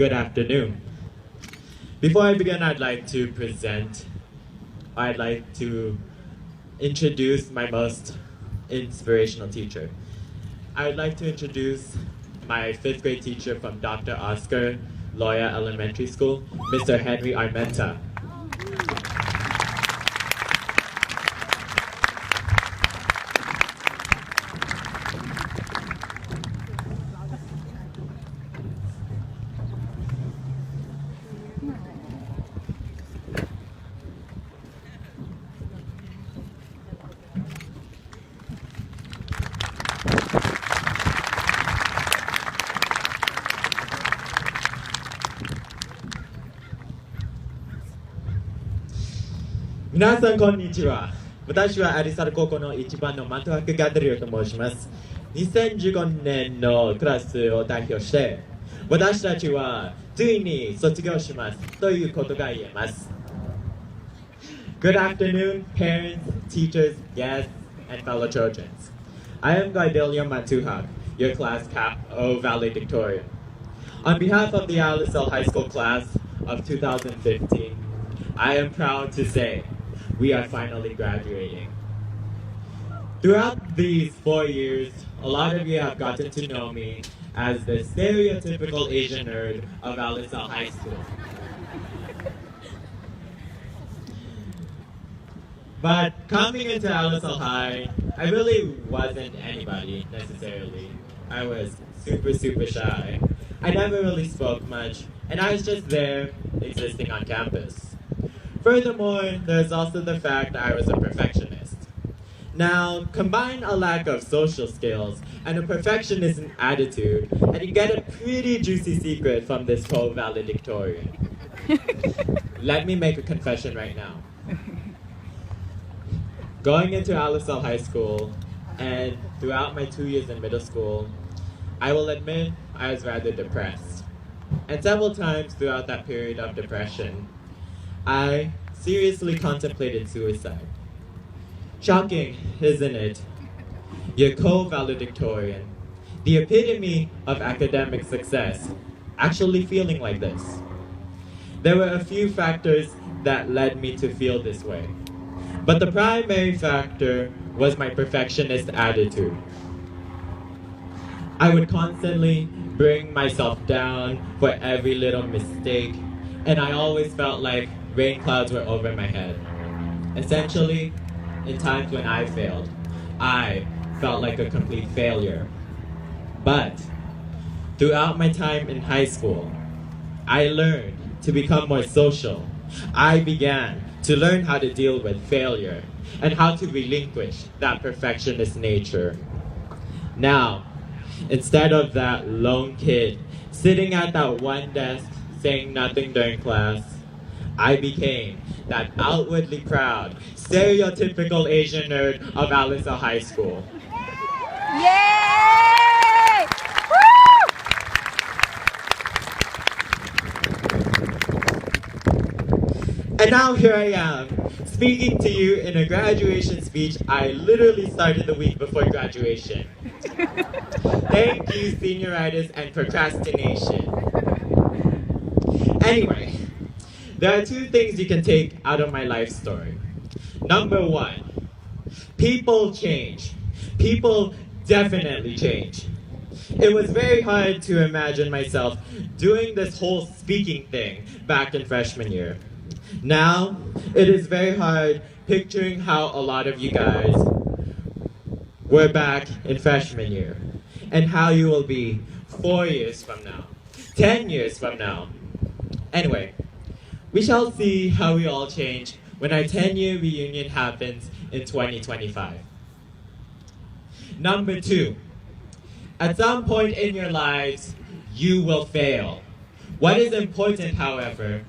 good afternoon. Before I begin, I'd like to introduce my most inspirational teacher. I would like to introduce my 5th grade teacher from Dr. Oscar Loya Elementary School, Mr. Henry Armenta. 皆さんこんにちは。私はアリサル高校の一番のマントゥハックガデリオと申します。2015年のクラスを代表して、私たちはついに卒業しますということが言えます。Good afternoon, parents, teachers, guests, and fellow Trojans. I am Gardelio Mantuhac, your class Co-Valedictorian. On behalf of the Alisal High School Class of 2015, I am proud to say we are finally graduating. Throughout these 4 years, a lot of you have gotten to know me as the stereotypical Asian nerd of Alisal High School. But coming into Alisal High, I really wasn't anybody necessarily. I was super shy. I never really spoke much, and I was just there existing on campus. Furthermore, there's also the fact that I was a perfectionist. Now, combine a lack of social skills and a perfectionist attitude, and you get a pretty juicy secret from this co-valedictorian. Let me make a confession right now. Going into Alisal High School, and throughout my 2 years in middle school, I will admit I was rather depressed. And several times throughout that period of depression, I seriously contemplated suicide. Shocking, isn't it? Your co-valedictorian, the epitome of academic success, actually feeling like this. There were a few factors that led me to feel this way, but the primary factor was my perfectionist attitude. I would constantly bring myself down for every little mistake, and I always felt like rain clouds were over my head. Essentially, in times when I failed, I felt like a complete failure. But throughout my time in high school, I learned to become more social. I began to learn how to deal with failure and how to relinquish that perfectionist nature. Now, instead of that lone kid sitting at that one desk saying nothing during class, I became that outwardly proud, stereotypical Asian nerd of Alisal High School. Yay! Woo! And now here I am, speaking to you in a graduation speech I literally started the week before graduation. Thank you, senioritis and procrastination. Anyway, there are 2 things you can take out of my life story. Number 1, people change. People definitely change. It was very hard to imagine myself doing this whole speaking thing back in freshman year. Now, it is very hard picturing how a lot of you guys were back in freshman year, and how you will be 4 years from now, 10 years from now. Anyway, we shall see how we all change when our 10-year reunion happens in 2025. Number 2, at some point in your lives, you will fail. What is important, however,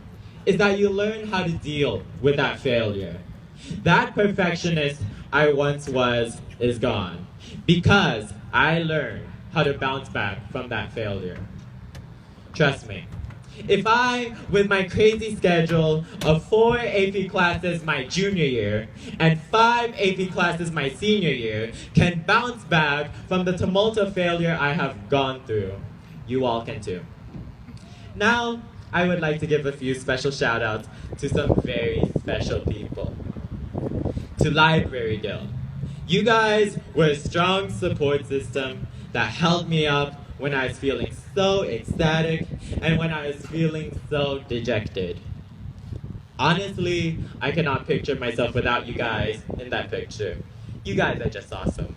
is that you learn how to deal with that failure. That perfectionist I once was is gone, because I learned how to bounce back from that failure. Trust me. If I, with my crazy schedule of 4 AP classes my junior year and 5 AP classes my senior year, can bounce back from the tumult of failure I have gone through, you all can too. Now, I would like to give a few special shout outs to some very special people. To Library Guild. You guys were a strong support system that held me up when I was feeling so ecstatic and when I was feeling so dejected. Honestly, I cannot picture myself without you guys in that picture. You guys are just awesome.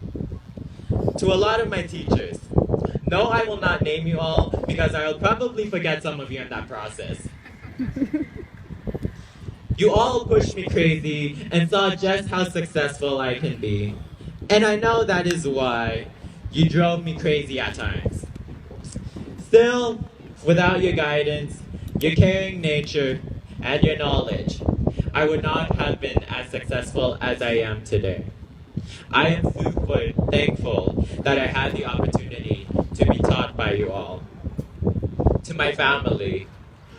To a lot of my teachers, no, I will not name you all because I will probably forget some of you in that process. You all pushed me crazy and saw just how successful I can be. And I know that is why you drove me crazy at times. Still, without your guidance, your caring nature, and your knowledge, I would not have been as successful as I am today. I am super thankful that I had the opportunity to be taught by you all. To my family,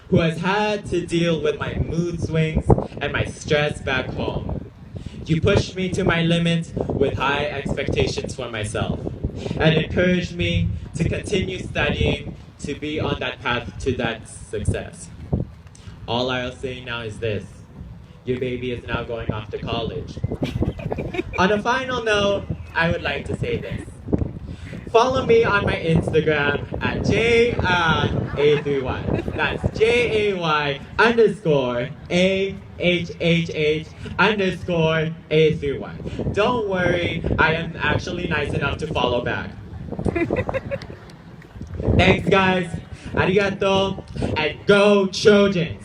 who has had to deal with my mood swings and my stress back home, you pushed me to my limit with high expectations for myself and encouraged me to continue studying to be on that path to that success. All I'll say now is this: your baby is now going off to college. On a final note, I would like to say this. Follow me on my Instagram at JA3Y. That's JAY_AHHH_A3Y. Don't worry, I am actually nice enough to follow back. Thanks guys, arigato, and go Trojans!